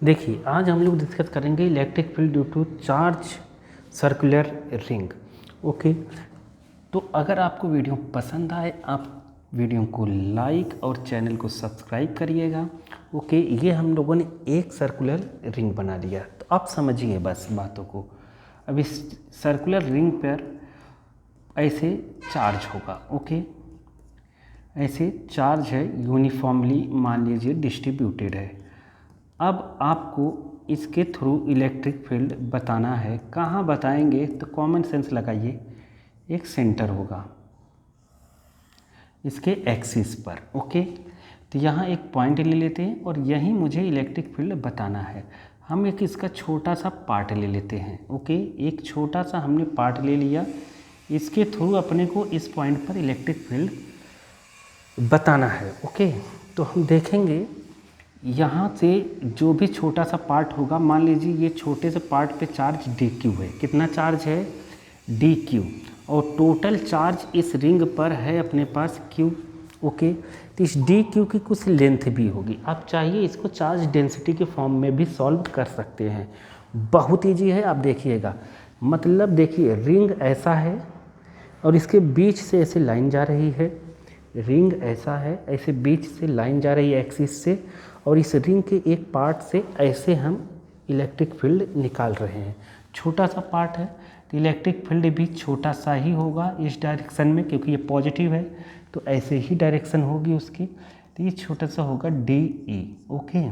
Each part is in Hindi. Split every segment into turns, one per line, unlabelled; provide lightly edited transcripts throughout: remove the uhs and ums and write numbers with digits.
देखिए आज हम लोग डिस्कस करेंगे electric field due to charge circular ring. Okay, तो अगर आपको वीडियो पसंद आए आप वीडियो को लाइक और चैनल को सब्सक्राइब करिएगा। ओके, ये हम लोगों ने एक सर्कुलर रिंग बना लिया, तो आप समझिए बस बातों को। अब इस सर्कुलर रिंग पर ऐसे चार्ज होगा। ओके, ऐसे चार्ज है, यूनिफॉर्मली मान लीजिए डिस्ट्रीब्यूटेड है। अब आपको इसके थ्रू इलेक्ट्रिक फील्ड बताना है। कहाँ बताएंगे तो कॉमन सेंस लगाइए, एक सेंटर होगा इसके एक्सिस पर। ओके, तो यहाँ एक पॉइंट ले लेते हैं और यहीं मुझे इलेक्ट्रिक फील्ड बताना है। हम एक इसका छोटा सा पार्ट ले लेते हैं। ओके, एक छोटा सा हमने पार्ट ले लिया, इसके थ्रू अपने को इस पॉइंट पर इलेक्ट्रिक फील्ड बताना है। ओके, तो हम देखेंगे यहाँ से जो भी छोटा सा पार्ट होगा, मान लीजिए ये छोटे से पार्ट पे चार्ज डी क्यू है। कितना चार्ज है? D Q. और टोटल चार्ज इस रिंग पर है अपने पास क्यू। ओके, तो इस डी क्यू की कुछ लेंथ भी होगी। आप चाहिए इसको चार्ज डेंसिटी के फॉर्म में भी सॉल्व कर सकते हैं, बहुत ईजी है। आप देखिएगा, मतलब देखिए रिंग ऐसा है और इसके बीच से ऐसे लाइन जा रही है। रिंग ऐसा है, ऐसे बीच से लाइन जा रही है एक्सिस से, और इस रिंग के एक पार्ट से ऐसे हम इलेक्ट्रिक फील्ड निकाल रहे हैं। छोटा सा पार्ट है तो इलेक्ट्रिक फील्ड भी छोटा सा ही होगा इस डायरेक्शन में, क्योंकि ये पॉजिटिव है तो ऐसे ही डायरेक्शन होगी उसकी। तो ये छोटा सा होगा डी ई। ओके,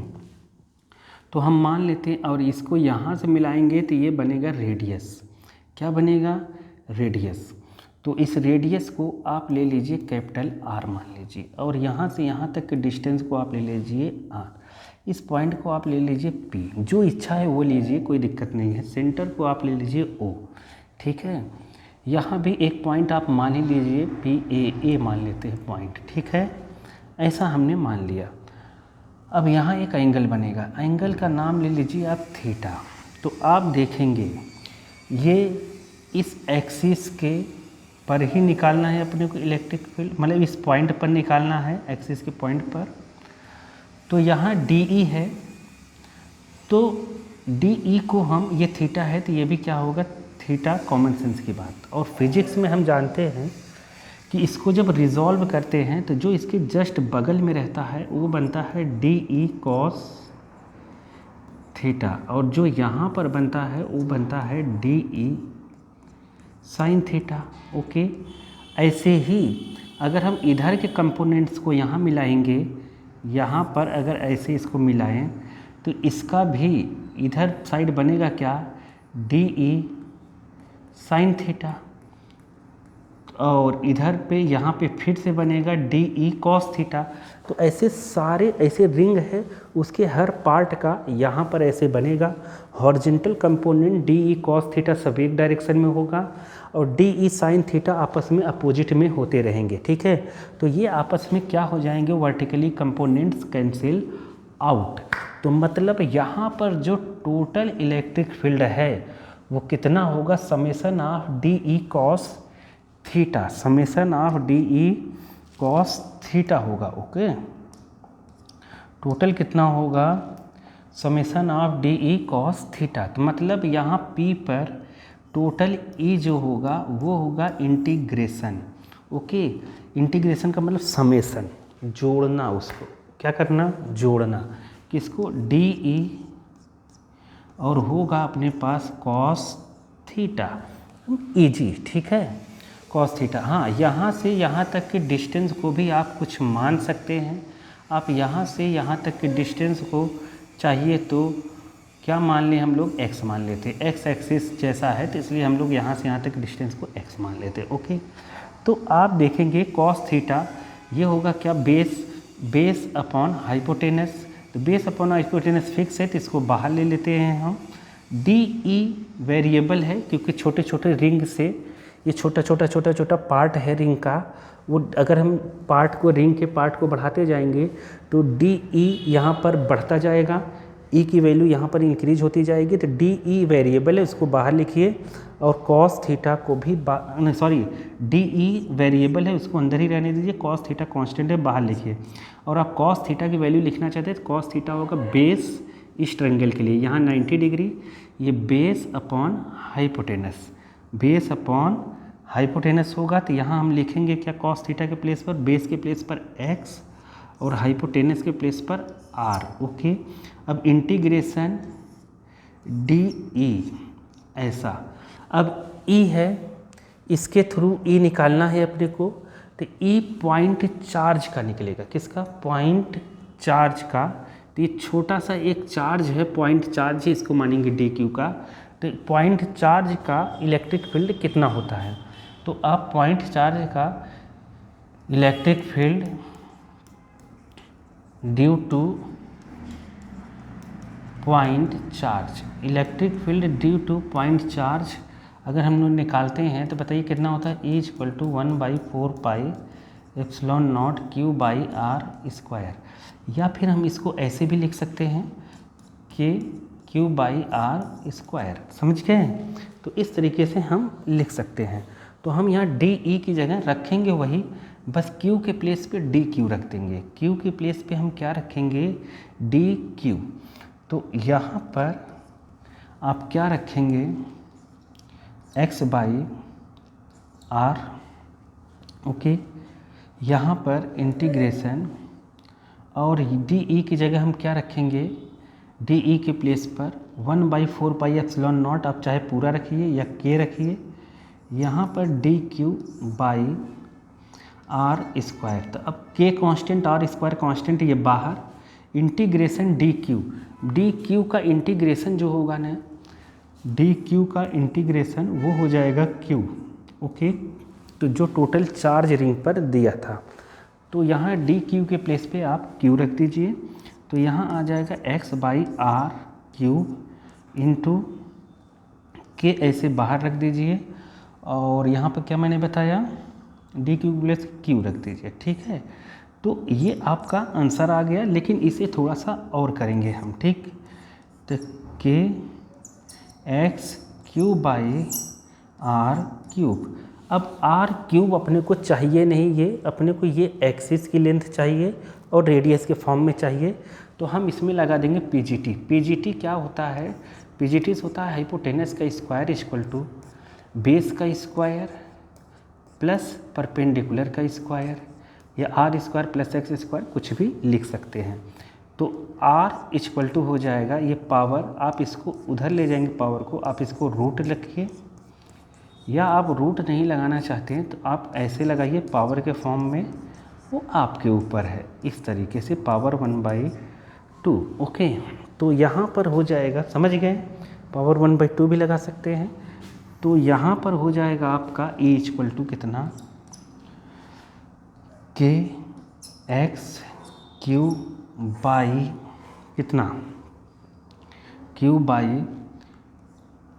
तो हम मान लेते हैं और इसको यहाँ से मिलाएंगे तो ये बनेगा रेडियस। क्या बनेगा? रेडियस। तो इस रेडियस को आप ले लीजिए कैपिटल आर मान लीजिए, और यहाँ से यहाँ तक के डिस्टेंस को आप ले लीजिए आर। इस पॉइंट को आप ले लीजिए पी, जो इच्छा है वो लीजिए, कोई दिक्कत नहीं है। सेंटर को आप ले लीजिए ओ, ठीक है। यहाँ भी एक पॉइंट आप मान ही लीजिए पी ए मान लेते हैं पॉइंट, ठीक है। ऐसा हमने मान लिया। अब यहाँ एक एंगल बनेगा, एंगल का नाम ले लीजिए आप थीटा। तो आप देखेंगे ये इस एक्सिस के पर ही निकालना है अपने को इलेक्ट्रिक फील्ड, मतलब इस पॉइंट पर निकालना है, एक्सिस के पॉइंट पर। तो यहाँ डी ई है, तो डी ई को हम, ये थीटा है तो ये भी क्या होगा? थीटा। कॉमन सेंस की बात। और फिजिक्स में हम जानते हैं कि इसको जब रिजॉल्व करते हैं तो जो इसके जस्ट बगल में रहता है वो बनता है डी ई कॉस थीटा, और जो यहाँ पर बनता है वो बनता है D E sine theta. Okay, ऐसे ही अगर हम इधर के कंपोनेंट्स को यहाँ मिलाएंगे, यहाँ पर अगर ऐसे इसको मिलाएं तो इसका भी इधर साइड बनेगा क्या? डी ई साइन थीटा, और इधर पे यहाँ पे फिर से बनेगा डी ई कॉस थीटा। तो ऐसे सारे ऐसे रिंग है, उसके हर पार्ट का यहाँ पर ऐसे बनेगा। Horizontal component D E cos theta सब एक डायरेक्शन में होगा, और डी ई साइन थीटा आपस में अपोजिट में होते रहेंगे, ठीक है। तो ये आपस में क्या हो जाएंगे? Vertically components cancel out. तो मतलब यहाँ पर जो टोटल इलेक्ट्रिक फील्ड है वो कितना होगा? Summation of D E cos theta, summation of D E cos theta होगा। ओके, टोटल कितना होगा? Summation of D E cos theta. तो मतलब यहाँ पी पर टोटल ई जो होगा वो होगा इंटीग्रेशन। ओके, इंटीग्रेशन का मतलब समेशन, जोड़ना, उसको क्या करना? जोड़ना। किसको? डी ई, और होगा अपने पास कॉस थीटा। इजी, ठीक है, कॉस थीटा। हाँ, यहाँ से यहाँ तक के डिस्टेंस को भी आप कुछ मान सकते हैं। आप यहाँ से यहाँ तक के डिस्टेंस को चाहिए तो क्या मान लें हम लोग? एक्स मान लेते हैं। एक्स एक्सिस जैसा है तो इसलिए हम लोग यहाँ से यहाँ तक डिस्टेंस को एक्स मान लेते हैं। ओके, तो आप देखेंगे कॉस थीटा ये होगा क्या? Base upon hypotenuse. तो बेस अपॉन हाइपोटेनस फिक्स है तो इसको बाहर ले लेते हैं हम। डी ई वेरिएबल है क्योंकि छोटे छोटे रिंग से ये छोटा छोटा पार्ट है रिंग का, वो अगर हम रिंग के पार्ट को बढ़ाते जाएंगे तो डी ई यहाँ पर बढ़ता जाएगा, ई की वैल्यू यहाँ पर इंक्रीज होती जाएगी। तो डी ई वेरिएबल है, उसको बाहर लिखिए, और कॉस थीटा को भी डी ई वेरिएबल है उसको अंदर ही रहने दीजिए, कॉस थीटा कांस्टेंट है बाहर लिखिए। और आप कॉस थीटा की वैल्यू लिखना चाहते हैं तो कॉस थीटा होगा बेस इस ट्रायंगल के लिए यहाँ 90 डिग्री, ये base upon hypotenuse, base upon hypotenuse होगा। तो यहाँ हम लिखेंगे क्या, कॉस थीटा के प्लेस पर, बेस के प्लेस पर x और हाइपोटेनस के प्लेस पर r। ओके, अब इंटीग्रेशन डी ऐसा, अब e है, इसके थ्रू e निकालना है अपने को, तो e पॉइंट चार्ज का निकलेगा, किसका, पॉइंट चार्ज का। तो ये छोटा सा एक चार्ज है, पॉइंट चार्ज है, इसको मानेंगे डी क्यू का। तो पॉइंट चार्ज का इलेक्ट्रिक फील्ड कितना होता है, तो आप पॉइंट चार्ज का electric field due two point charge, electric field due two point charge अगर हम लोग निकालते हैं तो बताइए कितना होता है, E equal to 1/4 pi epsilon naught Q by r square. या फिर हम इसको ऐसे भी लिख सकते हैं कि Q बाई आर स्क्वायर, समझ गए। तो इस तरीके से हम लिख सकते हैं। तो हम यहाँ डी ई की जगह रखेंगे वही, बस Q के प्लेस पे डी क्यू रख देंगे। Q के प्लेस पे हम क्या रखेंगे, डी क्यू। तो यहाँ पर आप क्या रखेंगे, x बाई आर। ओके, यहाँ पर इंटीग्रेशन, और डी ई की जगह हम क्या रखेंगे, डी ई के प्लेस पर 1/4 पाई एप्सिलॉन नॉट, आप चाहे पूरा रखिए या के रखिए, यहाँ पर d q by r square. तो अब k constant, r square constant, ये बाहर, इंटीग्रेशन डी क्यू का इंटीग्रेशन जो होगा ना, डी क्यू का इंटीग्रेशन वो हो जाएगा क्यू। ओके, तो जो टोटल चार्ज रिंग पर दिया था, तो यहाँ डी क्यू के प्लेस पे आप क्यू रख दीजिए। तो यहाँ आ जाएगा x by r cube into k, ऐसे बाहर रख दीजिए। और यहाँ पर क्या मैंने बताया, डी क्यू के प्लेस क्यू रख दीजिए, ठीक है। तो ये आपका आंसर आ गया, लेकिन इसे थोड़ा सा और करेंगे हम, ठीक। तो k x cube by r cube. अब आर क्यूब अपने को चाहिए नहीं, ये अपने को ये एक्सिस की लेंथ चाहिए और रेडियस के फॉर्म में चाहिए। तो हम इसमें लगा देंगे पीजीटी। पीजीटी क्या होता है, पीजीटी होता है हाइपोटेनस का स्क्वायर इक्वल टू बेस का स्क्वायर प्लस परपेंडिकुलर का स्क्वायर, या r square plus x square, कुछ भी लिख सकते हैं। तो आर इक्वल टू हो जाएगा ये पावर, आप इसको उधर ले जाएंगे पावर को, आप इसको रूट रखिए, या आप रूट नहीं लगाना चाहते हैं तो आप ऐसे लगाइए पावर के फॉर्म में, वो आपके ऊपर है। इस तरीके से पावर 1/2। ओके, तो यहाँ पर हो जाएगा, समझ गए, पावर 1/2 भी लगा सकते हैं। तो यहाँ पर हो जाएगा आपका E इक्वल टू कितना, के एक्स क्यू बाई कितना, क्यू बाई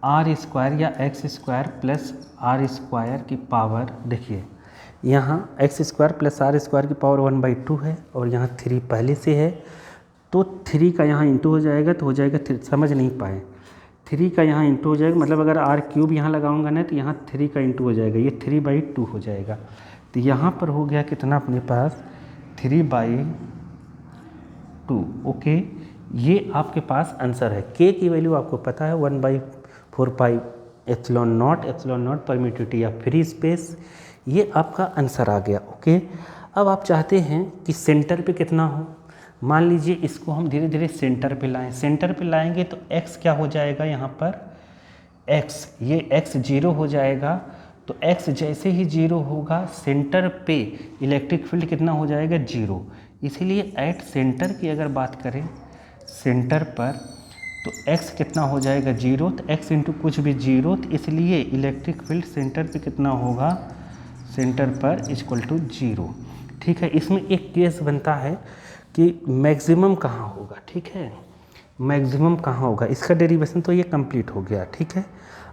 आर स्क्वायर या x square plus are square की पावर। देखिए यहाँ x square plus are square की पावर 1/2 है, और यहाँ 3 पहले से है, तो 3 का यहाँ इंटू हो जाएगा, तो हो जाएगा 3, समझ नहीं पाए, 3 का यहाँ इंटू हो जाएगा, मतलब अगर आर क्यूब यहाँ लगाऊंगा ना तो यहाँ 3 का इंटू हो जाएगा, ये 3/2 हो जाएगा। तो यहाँ पर हो गया कितना अपने पास, 3/2। ओके, ये आपके पास आंसर है। के की वैल्यू आपको पता है 1/4 पाई एप्सिलॉन नॉट परमिटिविटी या फ्री स्पेस, ये आपका आंसर आ गया। ओके, अब आप चाहते हैं कि सेंटर पे कितना हो, मान लीजिए इसको हम धीरे धीरे सेंटर पे लाएं। सेंटर पे लाएंगे तो x क्या हो जाएगा, यहाँ पर x, ये x 0 हो जाएगा। तो x जैसे ही 0 होगा, सेंटर पे इलेक्ट्रिक फील्ड कितना हो जाएगा, 0। इसीलिए एट सेंटर की अगर बात करें, सेंटर पर, तो x कितना हो जाएगा, 0। तो x इंटू कुछ भी 0, तो इसलिए इलेक्ट्रिक फील्ड सेंटर पे कितना होगा, सेंटर पर इक्वल टू 0। ठीक है, इसमें एक केस बनता है कि मैक्सिमम कहाँ होगा, ठीक है, मैक्सिमम कहाँ होगा, इसका डेरिवेशन तो ये कंप्लीट हो गया। ठीक है,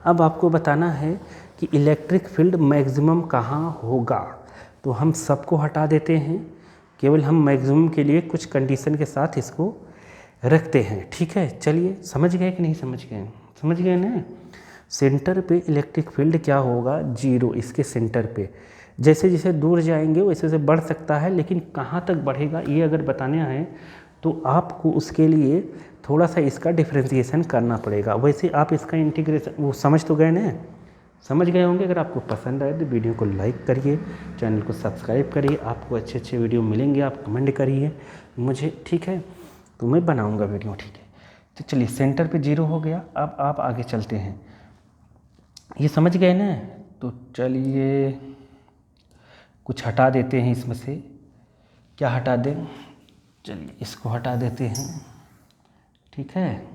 अब आपको बताना है कि इलेक्ट्रिक फील्ड मैक्सिमम कहाँ होगा। तो हम सबको हटा देते हैं, केवल हम मैक्सिमम के लिए कुछ कंडीशन के साथ इसको रखते हैं। ठीक है, चलिए समझ गए कि नहीं समझ गए, समझ गए ना। सेंटर पे इलेक्ट्रिक फील्ड क्या होगा, 0, इसके सेंटर पे। जैसे जैसे दूर जाएंगे वैसे वैसे बढ़ सकता है, लेकिन कहाँ तक बढ़ेगा ये अगर बताना है तो आपको उसके लिए थोड़ा सा इसका डिफ्रेंशिएशन करना पड़ेगा। वैसे आप इसका इंटीग्रेशन वो समझ तो गए ना, समझ गए होंगे। अगर आपको पसंद आए तो वीडियो को लाइक करिए, चैनल को सब्सक्राइब करिए। आपको अच्छे अच्छे वीडियो मिलेंगे, आप कमेंट करिए मुझे, ठीक है, तो मैं बनाऊंगा वीडियो, ठीक है। तो चलिए सेंटर पे 0 हो गया। अब आप आगे चलते हैं, ये समझ गए ना। तो चलिए कुछ हटा देते हैं इसमें से। क्या हटा दें? चलिए इसको हटा देते हैं, ठीक है।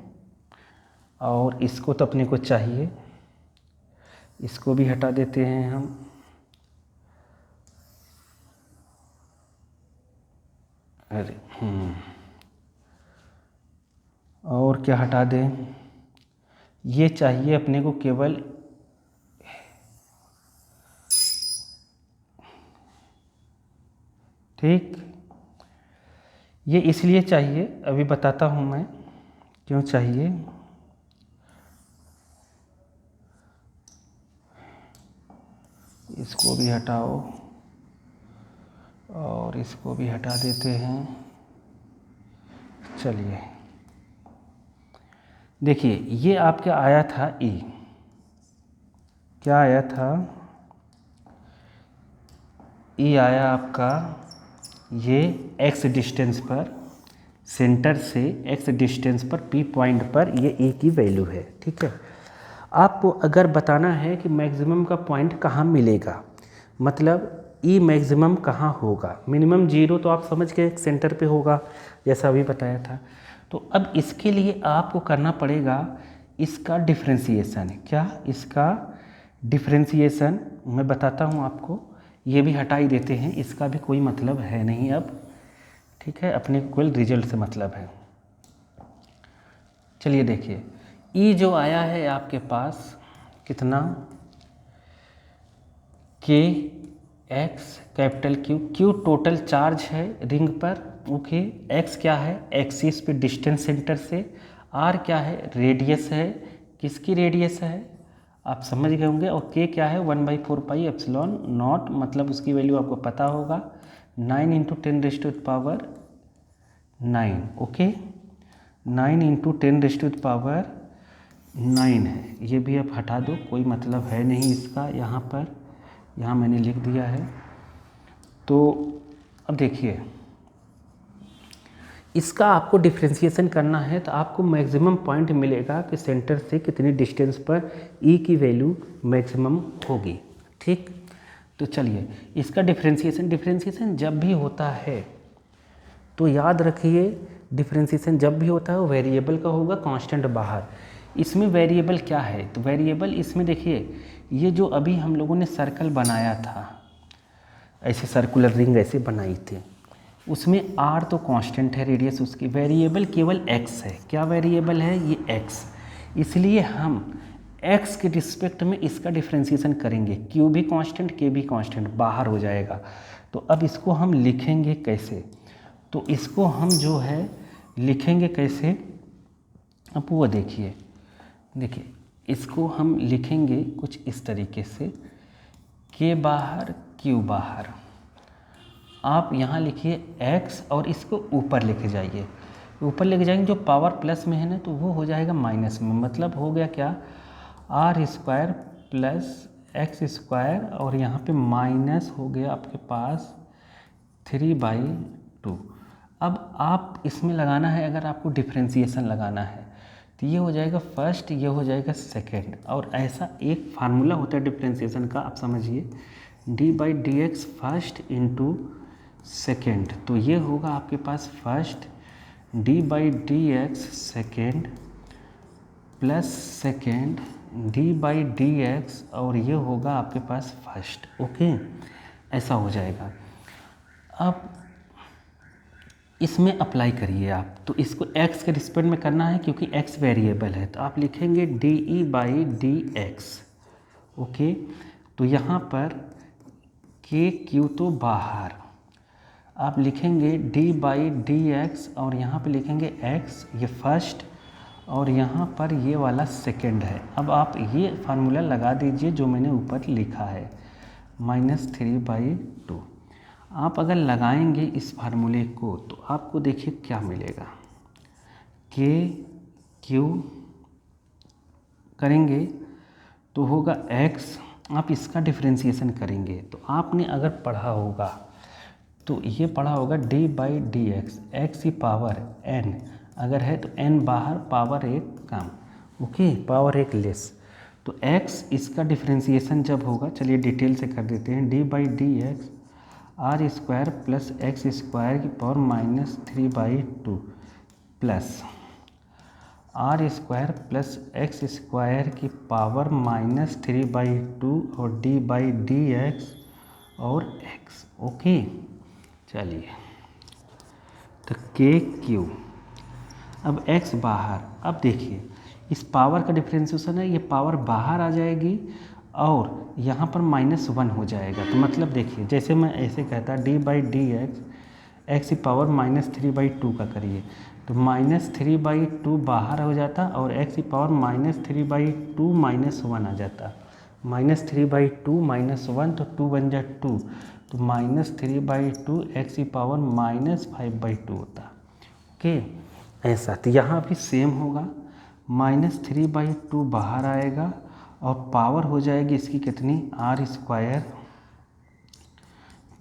और इसको तो अपने को चाहिए, इसको भी हटा देते हैं हम। अरे और क्या हटा दें? ये चाहिए अपने को केवल ठीक। ये इसलिए चाहिए, अभी बताता हूँ मैं क्यों चाहिए। इसको भी हटाओ और इसको भी हटा देते हैं। चलिए देखिए, ये आपका आया था ई, क्या आया था? ई आया आपका ये x डिस्टेंस पर, सेंटर से x डिस्टेंस पर p पॉइंट पर ये e की वैल्यू है, ठीक है। आपको अगर बताना है कि मैक्सिमम का पॉइंट कहाँ मिलेगा, मतलब ई मैक्सिमम कहाँ होगा। मिनिमम 0 तो आप समझ के सेंटर पे होगा, जैसा अभी बताया था। तो अब इसके लिए आपको करना पड़ेगा इसका डिफ्रेंशिएशन। क्या? इसका डिफ्रेंशिएशन मैं बताता हूँ आपको। ये भी हटा ही देते हैं, इसका भी कोई मतलब है नहीं अब, ठीक है। अपने को केवल रिजल्ट से मतलब है। चलिए देखिए, ई जो आया है आपके पास कितना, k x capital Q total charge है रिंग पर, ओके। एक्स क्या है? एक्सिस पे डिस्टेंस सेंटर से। आर क्या है? रेडियस है। किसकी रेडियस है? आप समझ गए होंगे। और के क्या है? 1/4πε0, मतलब उसकी वैल्यू आपको पता होगा, 9 × 10⁻9, ओके। 9 × 10⁻9 है। ये भी आप हटा दो, कोई मतलब है नहीं इसका यहाँ पर, यहाँ मैंने लिख दिया है। तो अब देखिए, इसका आपको डिफ्रेंशिएशन करना है तो आपको मैक्सिमम पॉइंट मिलेगा कि सेंटर से कितनी डिस्टेंस पर ई की वैल्यू मैक्सिमम होगी, ठीक। तो चलिए इसका डिफ्रेंशिएशन जब भी होता है तो याद रखिए, डिफ्रेंशिएशन जब भी होता है वो वेरिएबल का होगा, कांस्टेंट बाहर। इसमें वेरिएबल क्या है? तो वेरिएबल इसमें देखिए, ये जो अभी हम लोगों ने सर्कल बनाया था, ऐसे सर्कुलर रिंग ऐसे बनाई थी, उसमें आर तो कांस्टेंट है, रेडियस उसकी। वेरिएबल केवल एक्स है। क्या वेरिएबल है? ये एक्स। इसलिए हम एक्स के रिस्पेक्ट में इसका डिफ्रेंशिएशन करेंगे। क्यू भी कांस्टेंट, के भी कांस्टेंट, बाहर हो जाएगा। तो अब इसको हम लिखेंगे कैसे? तो इसको हम जो है लिखेंगे कैसे, अब वो देखिए इसको हम लिखेंगे कुछ इस तरीके से, के बाहर क्यू बाहर। आप यहाँ लिखिए x और इसको ऊपर लेके जाइए, ऊपर लेके जाएंगे जो पावर प्लस में है ना, तो वो हो जाएगा माइनस में। मतलब हो गया क्या? r² + x², और यहाँ पे माइनस हो गया आपके पास 3/2। अब आप इसमें लगाना है, अगर आपको डिफ्रेंशिएशन लगाना है तो ये हो जाएगा फर्स्ट, ये हो जाएगा सेकेंड। और ऐसा एक फार्मूला होता है डिफ्रेंशिएशन का, आप समझिए, d/dx फर्स्ट इंटू सेकेंड। तो ये होगा आपके पास first, d/dx second plus second d/dx, और ये होगा आपके पास फर्स्ट, ओके। ऐसा हो जाएगा। अब इसमें अप्लाई करिए आप, तो इसको x के रिस्पेक्ट में करना है क्योंकि x वेरिएबल है, तो आप लिखेंगे de/dx, ओके। तो यहाँ पर के क्यू तो बाहर, आप लिखेंगे d/dx, और यहाँ पे लिखेंगे x, ये फर्स्ट, और यहाँ पर ये वाला सेकेंड है। अब आप ये फार्मूला लगा दीजिए जो मैंने ऊपर लिखा है, -3/2। आप अगर लगाएंगे इस फार्मूले को तो आपको देखिए क्या मिलेगा, के क्यू करेंगे तो होगा x। आप इसका डिफ्रेंशिएशन करेंगे तो आपने अगर पढ़ा होगा तो ये पढ़ा होगा D by D x, X की पावर n अगर है तो n बाहर, पावर एक कम, ओके, पावर एक लेस। तो x इसका डिफ्रेंशिएशन जब होगा, चलिए डिटेल से कर देते हैं, D by D X are square plus x square की power -3/2 plus are square plus x square की पावर -3/2 और डी बाई डी एक्स और x, ओके। चलिए तो के क्यू, अब x बाहर, अब देखिए इस पावर का डिफ्रेंशिएशन है, ये पावर बाहर आ जाएगी और यहाँ पर -1 हो जाएगा। तो मतलब देखिए जैसे मैं ऐसे कहता D by D x, X की पावर -3/2 का करिए तो -3/2 बाहर हो जाता और x की पावर -3/2 -1 आ जाता, -3/2 -1 तो 2 बन जाए 2, तो -3/2 x की पावर -5/2 होता, ओके ऐसा। तो यहाँ भी सेम होगा, -3/2 बाहर आएगा और पावर हो जाएगी इसकी कितनी, r square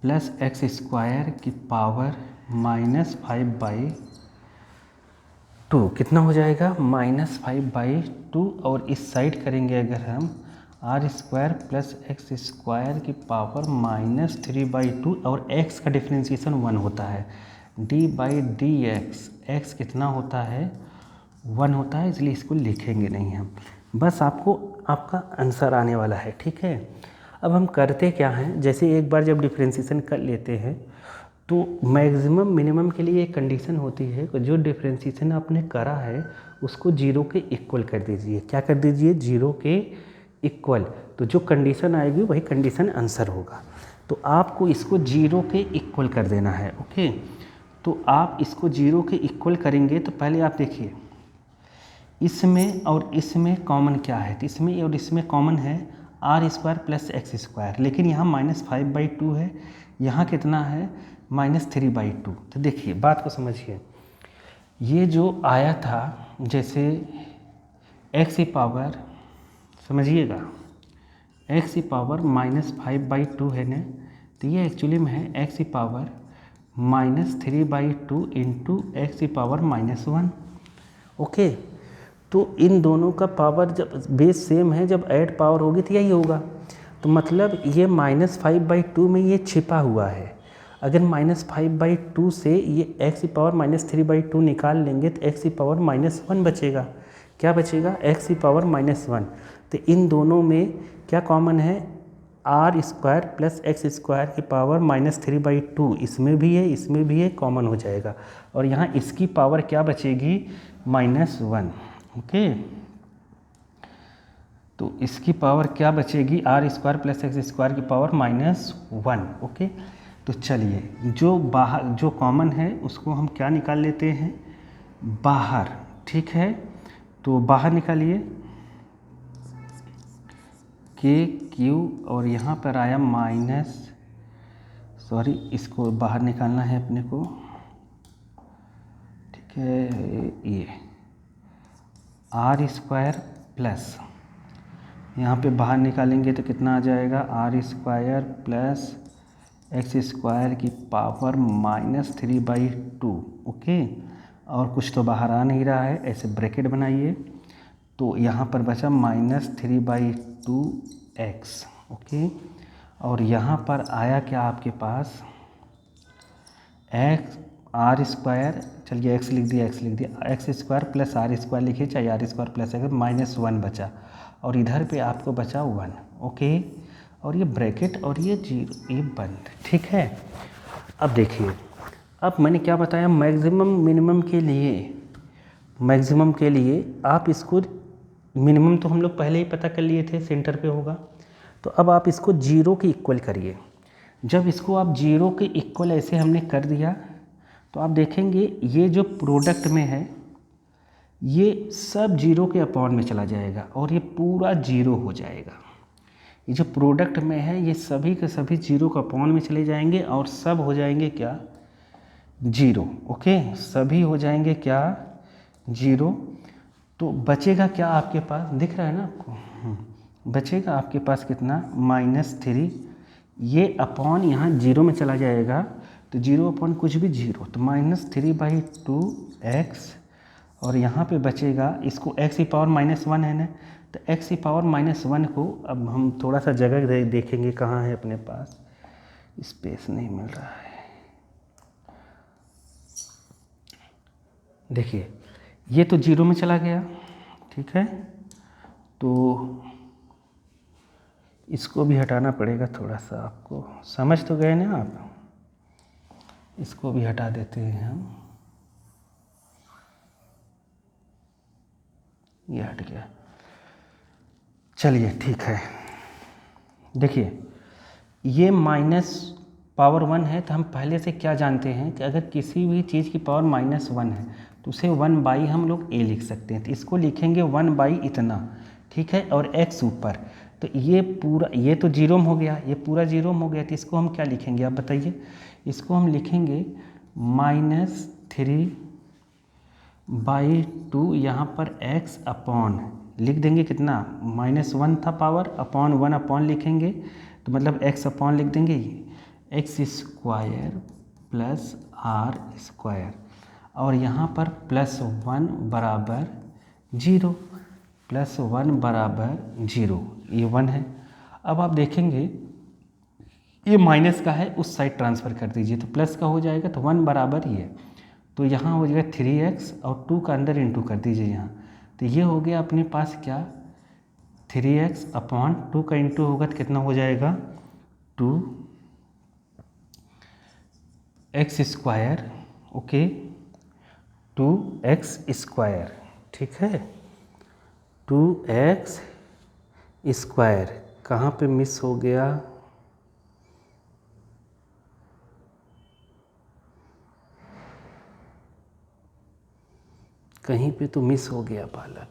plus x square की पावर -5/2, कितना हो जाएगा -5/2। और इस साइड करेंगे अगर हम r square plus x square की पावर -3/2 और x का डिफ्रेंशिएशन 1 होता है, d by D x, x कितना होता है 1 होता है, इसलिए इसको लिखेंगे नहीं हम, बस आपको आपका आंसर आने वाला है, ठीक है। अब हम करते क्या हैं, जैसे एक बार जब डिफ्रेंशिएशन कर लेते हैं तो मैक्सिमम मिनिमम के लिए एक कंडीशन होती है कि जो डिफ्रेंशिएशन आपने करा है उसको 0 के इक्वल कर दीजिए। क्या कर दीजिए, 0 के इक्वल, तो जो कंडीशन आएगी वही कंडीशन आंसर होगा। तो आपको इसको 0 के इक्वल कर देना है, ओके। तो आप इसको 0 के इक्वल करेंगे तो पहले आप देखिए इसमें और इसमें कॉमन क्या है, तो इसमें और इसमें कॉमन है r square plus x square, लेकिन यहाँ -5/2 है, यहाँ कितना है -3/2। तो देखिए बात को समझिए, ये जो आया था जैसे एक्स की पावर, समझिएगा एक्स की पावर -5/2 है ना, तो ये एक्चुअली में है एक्स की पावर -3/2 इंटू एक्स की पावर -1, ओके। तो इन दोनों का पावर जब बेस सेम है, जब ऐड पावर होगी तो यही होगा। तो मतलब ये -5/2 में ये छिपा हुआ है, अगर -5/2 से ये x की पावर -3/2 निकाल लेंगे तो x की पावर -1 बचेगा। क्या बचेगा, x की पावर -1। तो इन दोनों में क्या कॉमन है, r square plus x square की पावर -3/2, इसमें भी है इसमें भी है, कॉमन हो जाएगा। और यहाँ इसकी पावर क्या बचेगी, -1, ओके। तो इसकी पावर क्या बचेगी, r square plus x square की पावर -1, ओके। तो चलिए जो बाहर जो कॉमन है उसको हम क्या निकाल लेते हैं, बाहर, ठीक है। तो बाहर निकालिए के क्यू और यहाँ पर आया इसको बाहर निकालना है अपने को, ठीक है। ये आर स्क्वायर प्लस यहाँ पे बाहर निकालेंगे तो कितना आ जाएगा, r square plus x square की पावर -3/2, ओके। और कुछ तो बाहर आ नहीं रहा है, ऐसे ब्रैकेट बनाइए, तो यहाँ पर बचा -3/2x, ओके। और यहाँ पर आया क्या आपके पास, एक्स आर स्क्वायर, चलिए एक्स लिख दिया, x square plus are square लिखिए, चाहे आर स्क्वायर प्लस एक्स, -1 बचा और इधर पे आपको बचा 1, ओके। और ये ब्रैकेट और ये 0, ये बंद, ठीक है। अब देखिए, अब मैंने क्या बताया, मैक्सिमम के लिए आप इसको मिनिमम तो हम लोग पहले ही पता कर लिए थे, सेंटर पे होगा। तो अब आप इसको 0 के इक्वल करिए। जब इसको आप 0 के इक्वल ऐसे हमने कर दिया तो आप देखेंगे ये जो प्रोडक्ट में है ये सब 0 के अपॉन में चला जाएगा और ये पूरा 0 हो जाएगा। ये जो प्रोडक्ट में है ये सभी के सभी जीरो का अपॉन में चले जाएंगे और सब हो जाएंगे क्या, जीरो। ओके, सभी हो जाएंगे क्या, जीरो। तो बचेगा क्या आपके पास, दिख रहा है ना आपको, बचेगा आपके पास कितना, -3। ये अपॉन यहाँ जीरो में चला जाएगा तो जीरो अपॉन कुछ भी जीरो, तो -3/2x। और यहाँ पे बचेगा, इसको x की पावर -1 है ना, तो x की पावर -1 को अब हम थोड़ा सा जगह देखेंगे कहाँ है अपने पास, स्पेस नहीं मिल रहा है। देखिए ये तो जीरो में चला गया, ठीक है, तो इसको भी हटाना पड़ेगा थोड़ा सा, आपको समझ तो गए ना आप। इसको भी हटा देते हैं हम, ये हट गया। चलिए ठीक है, देखिए ये -1 है, तो हम पहले से क्या जानते हैं कि अगर किसी भी चीज़ की पावर -1 है तो उसे 1/, हम लोग a लिख सकते हैं, तो इसको लिखेंगे 1/, इतना, ठीक है, और x ऊपर। तो ये पूरा, ये तो जीरो में हो गया, ये पूरा जीरो में हो गया, तो इसको हम क्या लिखेंगे आप बताइए, इसको हम लिखेंगे -3/2, यहाँ पर x अपॉन लिख देंगे कितना, -1 था पावर, अपॉन 1 अपॉन लिखेंगे, तो मतलब x अपॉन लिख देंगे, x² + r², और यहाँ पर +1 बराबर 0, +1 बराबर 0, ये 1 है। अब आप देखेंगे ये माइनस का है, उस साइड ट्रांसफ़र कर दीजिए, तो प्लस का हो जाएगा, तो 1 बराबर ये, तो यहाँ हो जाएगा 3x और 2 का अंदर इंटू कर दीजिए यहाँ, तो ये हो गया अपने पास क्या, 3x अपॉन 2 का इंटू होगा तो कितना हो जाएगा, 2x², ओके, 2x², ठीक है, 2x²। कहाँ पे मिस हो गया, कहीं पे तो मिस हो गया बालक,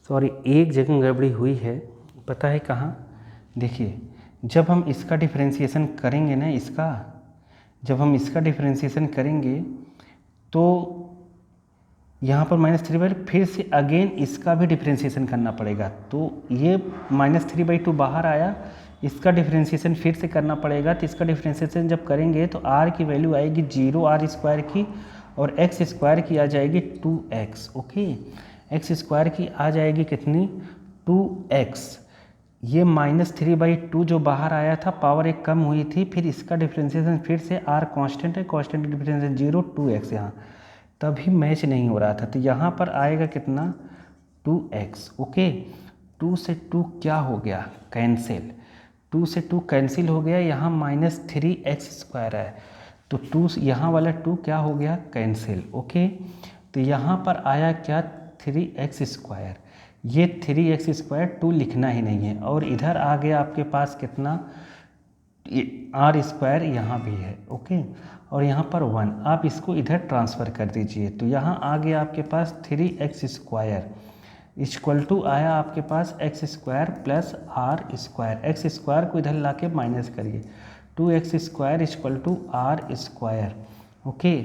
सॉरी, एक जगह गड़बड़ी हुई है, पता है कहाँ, देखिए जब हम इसका डिफरेंशिएशन करेंगे ना, जब हम इसका डिफरेंशिएशन करेंगे तो यहाँ पर -3/, फिर से अगेन इसका भी डिफरेंशिएशन करना पड़ेगा, तो ये -3/2 बाहर आया, इसका डिफरेंशिएशन फिर से करना पड़ेगा, तो इसका डिफरेंशिएशन जब करेंगे तो r की वैल्यू आएगी 0 r² की, और x² की आ जाएगी 2x, ओके, x² की आ जाएगी कितनी, 2x। ये -3/2 जो बाहर आया था, पावर एक कम हुई थी, फिर इसका डिफरेंशिएशन फिर से, r कांस्टेंट है, कांस्टेंट डिफरेंशिएशन 0, 2x यहाँ, तभी मैच नहीं हो रहा था, तो यहाँ पर आएगा कितना, 2x, ओके। 2 से 2 क्या हो गया, कैंसिल, 2 से 2 कैंसिल हो गया, यहाँ -3x² है, तो 2 यहाँ वाला 2 क्या हो गया, कैंसिल, ओके। तो यहाँ पर आया क्या, 3x², ये 3x², 2 लिखना ही नहीं है, और इधर आ गया आपके पास कितना, r² यहाँ भी है, ओके, और यहाँ पर 1, आप इसको इधर ट्रांसफ़र कर दीजिए, तो यहाँ आ गया आपके पास 3x² इक्वल टू आया आपके पास x² + r², x² को इधर ला के माइनस करिए, 2x² इक्वल टू r², ओके।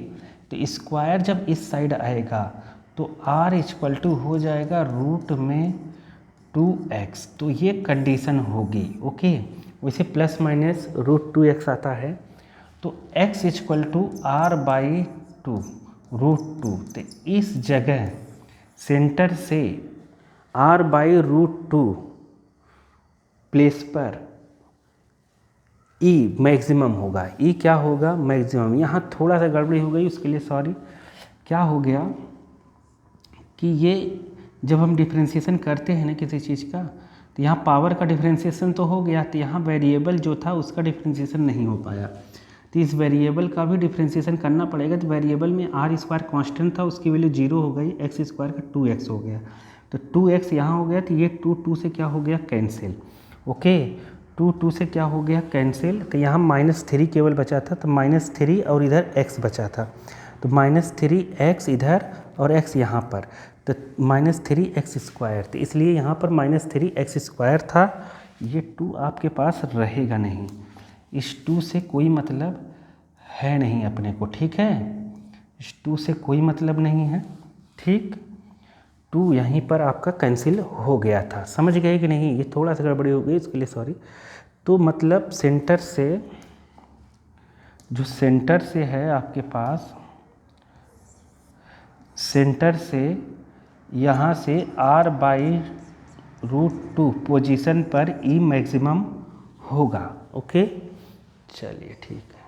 तो स्क्वायर जब इस साइड आएगा तो r इक्वल टू हो जाएगा रूट में 2x, तो ये कंडीशन होगी, ओके। वैसे प्लस माइनस √2x आता है, तो x इक्वल टू r/2 √2, तो इस जगह सेंटर से r/√2 प्लेस पर E मैक्सिमम होगा, E क्या होगा, मैक्सिमम। यहाँ थोड़ा सा गड़बड़ी हो गई, उसके लिए सॉरी। क्या हो गया कि ये जब हम डिफ्रेंशिएशन करते हैं ना किसी चीज़ का, तो यहाँ पावर का डिफ्रेंशिएशन तो हो गया, तो यहाँ वेरिएबल जो था उसका डिफ्रेंशिएशन नहीं हो पाया, तो इस वेरिएबल का भी डिफ्रेंशिएशन करना पड़ेगा। तो वेरिएबल में r² कांस्टेंट था, उसकी वैल्यू 0 हो गई, x² का 2x हो गया, तो 2x यहाँ हो गया, तो ये 2 से क्या हो गया, कैंसिल, ओके। टू से क्या हो गया कैंसिल, तो यहाँ -3 केवल बचा था, तो -3 और इधर x बचा था, तो -3x इधर और x यहाँ पर, तो -3x², तो इसलिए यहाँ पर -3x² था। ये 2 आपके पास रहेगा नहीं, इस 2 से कोई मतलब है नहीं अपने को, ठीक है, इस 2 से कोई मतलब नहीं है, ठीक। 2 यहीं पर आपका कैंसिल हो गया था, समझ गए कि नहीं, ये थोड़ा सा गड़बड़ी हो गई, इसके लिए सॉरी। तो मतलब सेंटर से, जो सेंटर से है आपके पास, सेंटर से यहाँ से r/√2 पोजीशन पर E मैक्सिमम होगा, ओके, चलिए ठीक है।